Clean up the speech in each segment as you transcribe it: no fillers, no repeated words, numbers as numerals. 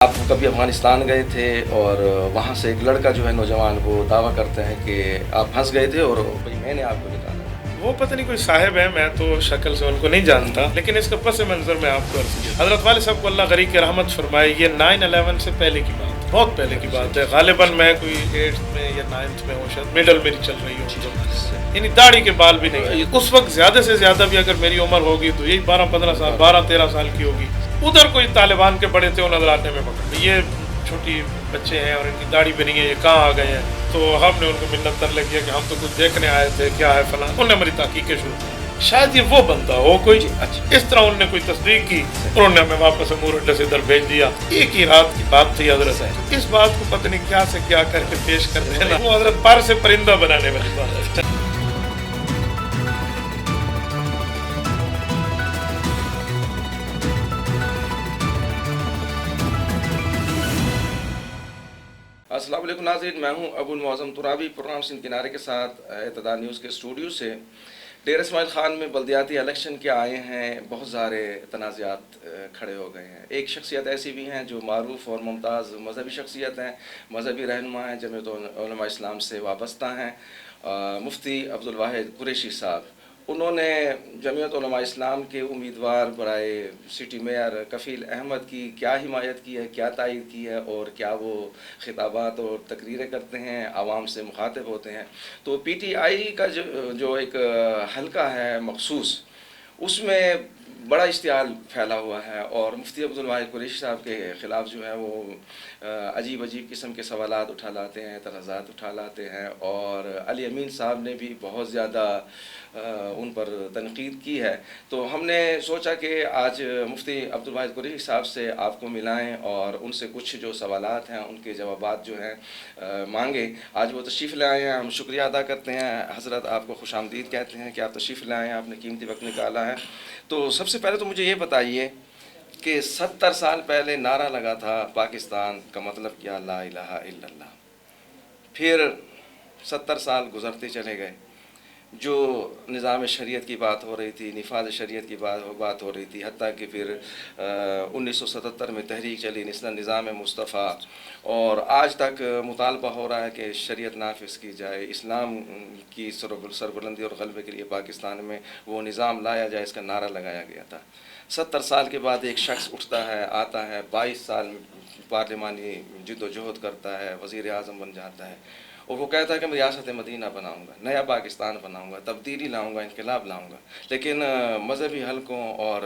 آپ کبھی افغانستان گئے تھے اور وہاں سے ایک لڑکا جو ہے نوجوان وہ دعویٰ کرتے ہیں کہ آپ پھنس گئے تھے اور میں نے آپ کو نکالا. وہ پتہ نہیں کوئی صاحب ہے، میں تو شکل سے ان کو نہیں جانتا، لیکن اس کا پس منظر میں آپ کو حضرت والد صاحب کو اللہ غریق کی رحمت فرمائے. یہ 9/11 سے پہلے کی بات، بہت پہلے کی بات ہے. غالباً میں کوئی 8th میں یا 9th میں ہوں، شاید مڈل میری چل رہی ہوں. یعنی داڑھی کے بال بھی نہیں. اس وقت زیادہ سے زیادہ بھی اگر میری عمر ہوگی تو یہی 12-15 سال، 12-13 سال کی ہوگی. ادھر کوئی طالبان کے بڑے تھے، انہوں نے آنے میں پکڑ. یہ چھوٹی بچے ہیں اور ان کی داڑھی بھی نہیں ہے، یہ کہاں آ گئے ہیں؟ تو ہم نے ان کو منت کرنے کیا کہ ہم تو کچھ دیکھنے آئے تھے، کیا ہے فلاں. انہوں نے ہماری تحقیقیں شروع کی. شاید یہ وہ بندہ ہو کوئی. اس طرح انہوں نے کوئی تصدیق کی، انہوں نے ہمیں واپس امور اڈے سے ادھر بھیج دیا. ایک ہی رات کی بات تھی حضرت. اس بات کو پتہ نہیں کیا سے کیا کر کے پیش کر دینا، وہ حضرت پر سے پرندہ بنانے والی بات ہے. السلام علیکم ناظرین، میں ہوں ابو المعظم ترابی، پروگرام سندھ کنارے کے ساتھ اعتدال نیوز کے اسٹوڈیو سے. ڈیرہ اسماعیل خان میں بلدیاتی الیکشن کے آئے ہیں، بہت سارے تنازعات کھڑے ہو گئے ہیں. ایک شخصیت ایسی بھی ہیں جو معروف اور ممتاز مذہبی شخصیت ہیں، مذہبی رہنما ہیں، جمعیت علماء اسلام سے وابستہ ہیں، مفتی عبدالواحد قریشی صاحب. انہوں نے جمعیت علماء اسلام کے امیدوار برائے سٹی میئر کفیل احمد کی کیا حمایت کی ہے، کیا تائید کی ہے، اور کیا وہ خطابات اور تقریریں کرتے ہیں، عوام سے مخاطب ہوتے ہیں. تو پی ٹی آئی کا جو ایک حلقہ ہے مخصوص، اس میں بڑا اشتعال پھیلا ہوا ہے اور مفتی عبدالواحد قریشی صاحب کے خلاف جو ہے وہ عجیب قسم کے سوالات اٹھا لاتے ہیں، اعتراضات اٹھا لاتے ہیں. اور علی امین صاحب نے بھی بہت زیادہ ان پر تنقید کی ہے. تو ہم نے سوچا کہ آج مفتی عبدالواحد قریشی صاحب سے آپ کو ملائیں اور ان سے کچھ جو سوالات ہیں ان کے جوابات جو ہیں مانگیں. آج وہ تشریف لے آئے ہیں، ہم شکریہ ادا کرتے ہیں. حضرت آپ کو خوش آمدید کہتے ہیں کہ آپ تشریف لے آئے ہیں، آپ نے قیمتی وقت نکالا ہے. تو سب سے پہلے تو مجھے یہ بتائیے کہ 70 سال پہلے نعرہ لگا تھا پاکستان کا مطلب کیا، لا الہ الا اللہ. پھر 70 سال گزرتے چلے گئے، جو نظام شریعت کی بات ہو رہی تھی، نفاذ شریعت کی بات ہو رہی تھی، حتیٰ کہ پھر 1977 میں تحریک چلی نظام مصطفیٰ، اور آج تک مطالبہ ہو رہا ہے کہ شریعت نافذ کی جائے، اسلام کی سربلندی اور غلبے کے لیے پاکستان میں وہ نظام لایا جائے، اس کا نعرہ لگایا گیا تھا. 70 سال کے بعد ایک شخص اٹھتا ہے، آتا ہے، 22 سال پارلیمانی جد و جہد کرتا ہے، وزیر اعظم بن جاتا ہے، اور وہ کہتا ہے کہ میں ریاست مدینہ بناؤں گا، نیا پاکستان بناؤں گا، تبدیلی لاؤں گا، انقلاب لاؤں گا. لیکن مذہبی حلقوں اور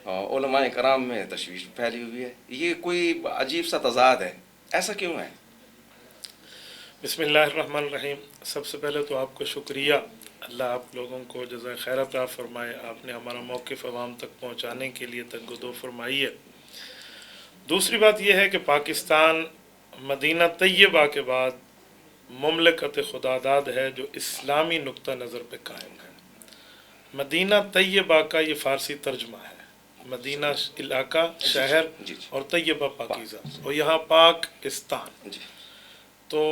علماء کرام میں تشویش پھیلی ہوئی ہے. یہ کوئی عجیب سا تضاد ہے، ایسا کیوں ہے؟ بسم اللہ الرحمن الرحیم. سب سے پہلے تو آپ کو شکریہ، اللہ آپ لوگوں کو جزائے خیر عطا فرمائے. آپ نے ہمارا موقف عوام تک پہنچانے کے لیے تگودو فرمائی ہے. دوسری بات یہ ہے کہ پاکستان مدینہ طیبہ کے بعد مملکت خداداد ہے جو اسلامی نقطہ نظر پہ قائم ہے. مدینہ طیبہ کا یہ فارسی ترجمہ ہے. مدینہ علاقہ، شہر، اور طیبہ پاکیزہ، اور یہاں پاکستان. تو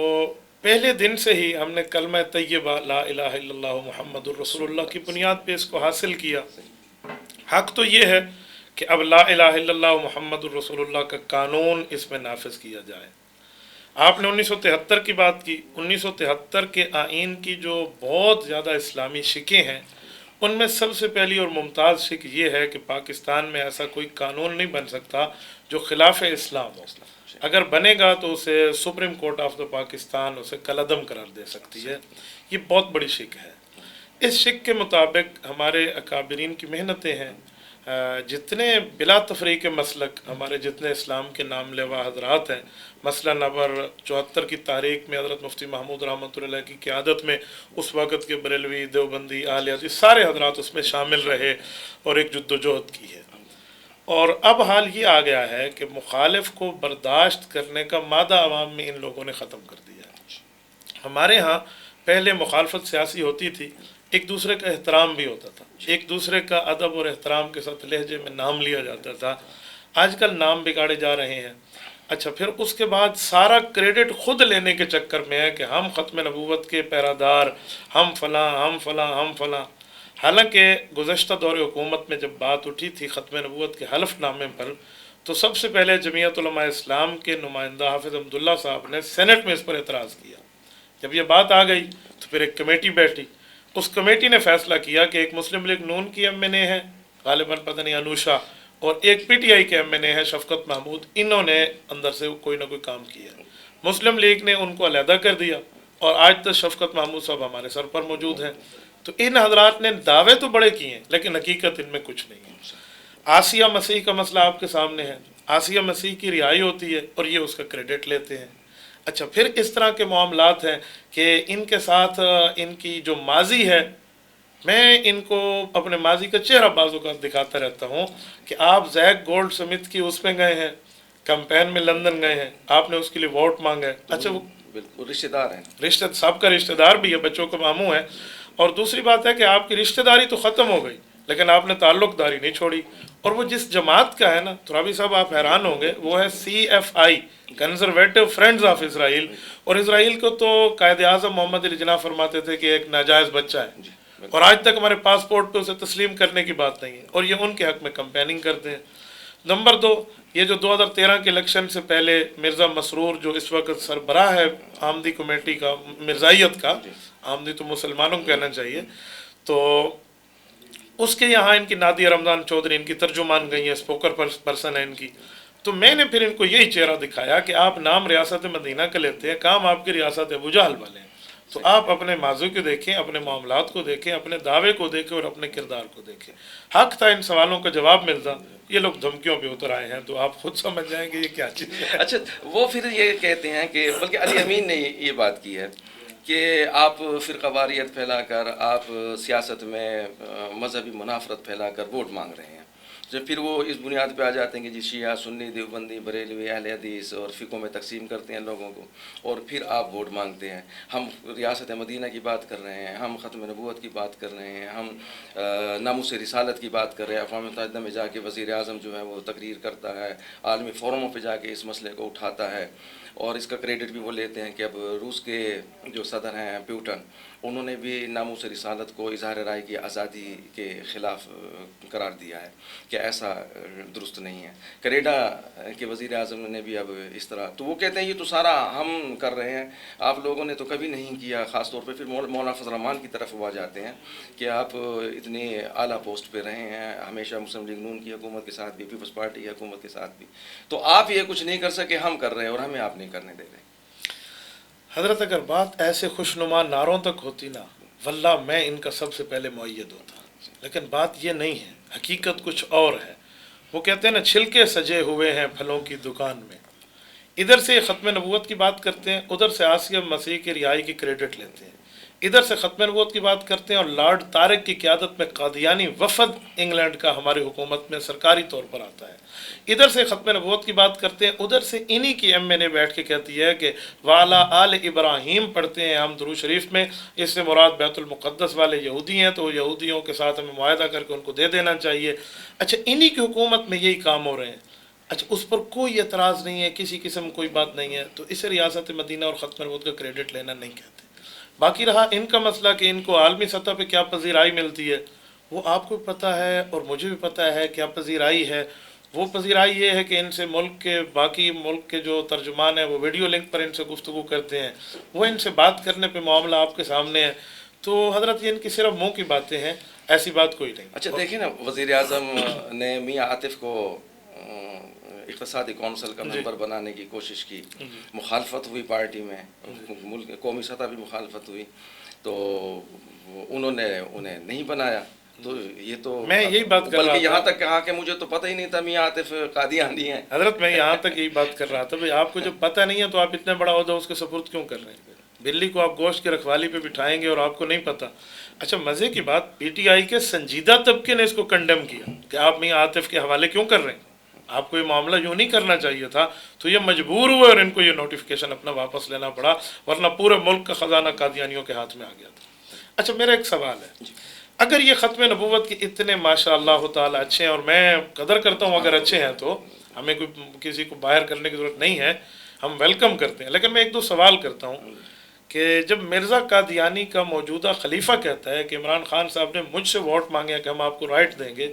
پہلے دن سے ہی ہم نے کلمہ طیبہ لا الہ الا اللہ محمد الرسول اللہ کی بنیاد پہ اس کو حاصل کیا. حق تو یہ ہے کہ اب لا الہ الا اللہ محمد الرسول اللہ کا قانون اس میں نافذ کیا جائے. آپ نے 1973 کی بات کی. 1973 کے آئین کی جو بہت زیادہ اسلامی شکیں ہیں، ان میں سب سے پہلی اور ممتاز شک یہ ہے کہ پاکستان میں ایسا کوئی قانون نہیں بن سکتا جو خلاف اسلام ہو. اگر بنے گا تو اسے supreme court of the Pakistan اسے کالعدم قرار دے سکتی ہے. یہ بہت بڑی شک ہے. اس شک کے مطابق ہمارے اکابرین کی محنتیں ہیں، جتنے بلا تفریق مسلک ہمارے جتنے اسلام کے نام لیوا حضرات ہیں، مثلا نمبر 74 کی تاریخ میں حضرت مفتی محمود رحمۃ اللہ علیہ کی قیادت میں اس وقت کے بریلوی، دیوبندی، اہل حدیث سارے حضرات اس میں شامل رہے اور ایک جد و جہد کی ہے. اور اب حال یہ آ گیا ہے کہ مخالف کو برداشت کرنے کا مادہ عوام میں ان لوگوں نے ختم کر دیا ہے. ہمارے ہاں پہلے مخالفت سیاسی ہوتی تھی، ایک دوسرے کا احترام بھی ہوتا تھا، ایک دوسرے کا ادب اور احترام کے ساتھ لہجے میں نام لیا جاتا تھا. آج کل نام بگاڑے جا رہے ہیں. اچھا، پھر اس کے بعد سارا کریڈٹ خود لینے کے چکر میں ہے کہ ہم ختم نبوت کے پیرادار، ہم فلاں ہم فلاں ہم فلاں. حالانکہ گزشتہ دور حکومت میں جب بات اٹھی تھی ختم نبوت کے حلف نامے پر، تو سب سے پہلے جمعیت علماء اسلام کے نمائندہ حافظ عبداللہ صاحب نے سینٹ میں اس پر اعتراض کیا. جب یہ بات آ گئی تو پھر ایک کمیٹی بیٹھی. اس کمیٹی نے فیصلہ کیا کہ ایک مسلم لیگ نون کی ایم این اے ہے غالباً پتہ نہیں انوشا, اور ایک پی ٹی آئی کے ایم این اے ہے شفقت محمود, انہوں نے اندر سے کوئی نہ کوئی کام کیا. مسلم لیگ نے ان کو علیحدہ کر دیا اور آج تک شفقت محمود صاحب ہمارے سر پر موجود ہیں. تو ان حضرات نے دعوے تو بڑے کیے ہیں لیکن حقیقت ان میں کچھ نہیں ہے. آسیہ مسیح کا مسئلہ آپ کے سامنے ہے. آسیہ مسیح کی رہائی ہوتی ہے اور یہ اس کا کریڈٹ لیتے ہیں. اچھا, پھر اس طرح کے معاملات ہیں کہ ان کے ساتھ ان کی جو ماضی ہے, میں ان کو اپنے ماضی کا چہرہ بازو کا دکھاتا رہتا ہوں کہ آپ زیک گولڈ سمتھ کی اس میں گئے ہیں, کمپین میں لندن گئے ہیں, آپ نے اس کے لیے ووٹ مانگا ہے. اچھا, وہ بالکل رشتہ دار ہیں, سب کا رشتہ دار بھی ہے, بچوں کا ماموں ہے. اور دوسری بات ہے کہ آپ کی رشتہ داری تو ختم ہو گئی لیکن آپ نے تعلق داری نہیں چھوڑی. اور وہ جس جماعت کا ہے نا ترابی صاحب, آپ حیران ہوں گے, وہ ہے CFI, conservative friends of Israel. اور اسرائیل کو تو قائد اعظم محمد علی جناح فرماتے تھے کہ ایک ناجائز بچہ ہے, اور آج تک ہمارے پاسپورٹ پہ اسے تسلیم کرنے کی بات نہیں ہے, اور یہ ان کے حق میں کمپیننگ کرتے ہیں. نمبر 2, یہ جو 2013 کے الیکشن سے پہلے مرزا مسرور جو اس وقت سربراہ ہے آمدی کمیٹی کا, مرزائیت کا, آمدی تو مسلمانوں کو کہنا چاہیے, تو اس کے یہاں ان کی نادیہ رمضان چودھری ان کی ترجمان گئی ہیں, اسپوکر پرسن ہے ان کی. تو میں نے پھر ان کو یہی چہرہ دکھایا کہ آپ نام ریاست مدینہ کا لیتے ہیں, کام آپ کی ریاست ابو جہل والے ہیں. تو آپ اپنے موضوع کو دیکھیں, اپنے معاملات کو دیکھیں, اپنے دعوے کو دیکھیں اور اپنے کردار کو دیکھیں. حق تھا ان سوالوں کا جواب ملتا, یہ لوگ دھمکیوں پہ اتر آئے ہیں, تو آپ خود سمجھ جائیں کہ یہ کیا چیز ہے. اچھا, وہ پھر یہ کہتے ہیں کہ بلکہ علی امین نے یہ بات کی ہے کہ آپ فرقہ واریت پھیلا کر, آپ سیاست میں مذہبی منافرت پھیلا کر ووٹ مانگ رہے ہیں. جب پھر وہ اس بنیاد پہ آ جاتے ہیں کہ جی شیعہ, سنی, دیوبندی, بریلوی, اہل حدیث اور فقوں میں تقسیم کرتے ہیں لوگوں کو, اور پھر آپ ووٹ مانگتے ہیں. ہم ریاست مدینہ کی بات کر رہے ہیں, ہم ختم نبوت کی بات کر رہے ہیں, ہم ناموس رسالت کی بات کر رہے ہیں. اقوام متحدہ میں جا کے وزیر اعظم جو ہے وہ تقریر کرتا ہے, عالمی فورموں پہ جا کے اس مسئلے کو اٹھاتا ہے, اور اس کا کریڈٹ بھی وہ لیتے ہیں کہ اب روس کے جو صدر ہیں پیوٹن, انہوں نے بھی ناموس رسالت کو اظہار رائے کی آزادی کے خلاف قرار دیا ہے کہ ایسا درست نہیں ہے. کینیڈا کے وزیر اعظم نے بھی اب اس طرح, تو وہ کہتے ہیں یہ تو سارا ہم کر رہے ہیں, آپ لوگوں نے تو کبھی نہیں کیا. خاص طور پہ پھر مولانا فضل الرحمان کی طرف وہ آ جاتے ہیں کہ آپ اتنے اعلیٰ پوسٹ پہ رہے ہیں, ہمیشہ مسلم لیگ نون کی حکومت کے ساتھ بھی, پیپلز پارٹی کی حکومت کے ساتھ بھی, تو آپ یہ کچھ نہیں کر سکے, ہم کر رہے ہیں اور ہمیں آپ نہیں کرنے دے رہے. حضرت, اگر بات ایسے خوشنما نعروں تک ہوتی نا, واللہ میں ان کا سب سے پہلے مؤید ہوتا, لیکن بات یہ نہیں ہے, حقیقت کچھ اور ہے. وہ کہتے ہیں نا, چھلکے سجے ہوئے ہیں پھلوں کی دکان میں. ادھر سے ختم نبوت کی بات کرتے ہیں, ادھر سے آسیہ مسیح کی رہائی کی کریڈٹ لیتے ہیں. ادھر سے ختم نبوت کی بات کرتے ہیں اور لارڈ طارق کی قیادت میں قادیانی وفد انگلینڈ کا ہماری حکومت میں سرکاری طور پر آتا ہے. ادھر سے ختم نبوت کی بات کرتے ہیں, ادھر سے انہی کی ایم این اے بیٹھ کے کہتی ہے کہ والا آل ابراہیم پڑھتے ہیں ہم درود شریف میں, اس سے مراد بیت المقدس والے یہودی ہیں, تو یہودیوں کے ساتھ ہمیں معاہدہ کر کے ان کو دے دینا چاہیے. اچھا, انہی کی حکومت میں یہی کام ہو رہے ہیں. اچھا, اس پر کوئی اعتراض نہیں ہے, کسی قسم کوئی بات نہیں ہے, تو اسے ریاست مدینہ اور ختم نبوت کا کریڈٹ لینا نہیں کہتے. باقی رہا ان کا مسئلہ کہ ان کو عالمی سطح پہ کیا پذیرائی ملتی ہے, وہ آپ کو پتہ ہے اور مجھے بھی پتہ ہے کیا پذیرائی ہے. وہ پذیرائی یہ ہے کہ ان سے ملک کے باقی ملک کے جو ترجمان ہیں وہ ویڈیو لنک پر ان سے گفتگو کرتے ہیں, وہ ان سے بات کرنے پہ معاملہ آپ کے سامنے ہے. تو حضرت, یہ ان کی صرف منہ کی باتیں ہیں, ایسی بات کوئی نہیں. اچھا دیکھیں نا, وزیر اعظم نے میاں عاطف کو اقتصادی کونسل کا ممبر بنانے کی کوشش کی, مخالفت ہوئی پارٹی میں, ملک قومی سطح بھی مخالفت ہوئی, تو انہوں نے انہیں نہیں بنایا. تو یہ تو میں یہی بات کر رہا تھا, یہاں تک کہا کہ مجھے تو پتہ ہی نہیں تھا میاں عاطف قادیانی ہیں. حضرت, میں یہاں تک یہی بات کر رہا تھا, بھائی آپ کو جب پتہ نہیں ہے تو آپ اتنا بڑا عہدہ اس کے سپرد کیوں کر رہے ہیں؟ بلی کو آپ گوشت کی رکھوالی پہ بٹھائیں گے اور آپ کو نہیں پتہ. اچھا, مزے کی بات, پی ٹی آئی کے سنجیدہ طبقے نے اس کو کنڈیم کیا کہ آپ میاں عاطف کے حوالے کیوں کر رہے ہیں, آپ کو یہ معاملہ یوں نہیں کرنا چاہیے تھا. تو یہ مجبور ہوئے اور ان کو یہ نوٹیفیکیشن اپنا واپس لینا پڑا, ورنہ پورے ملک کا خزانہ قادیانیوں کے ہاتھ میں آ گیا تھا. اچھا, میرا ایک سوال ہے, اگر یہ ختم نبوت کے اتنے ماشاء اللہ تعالیٰ اچھے ہیں, اور میں قدر کرتا ہوں اگر اچھے ہیں تو ہمیں کوئی کسی کو باہر کرنے کی ضرورت نہیں ہے, ہم ویلکم کرتے ہیں, لیکن میں ایک دو سوال کرتا ہوں کہ جب مرزا قادیانی کا موجودہ خلیفہ کہتا ہے کہ عمران خان صاحب نے مجھ سے ووٹ مانگے کہ ہم آپ کو رائٹ دیں گے,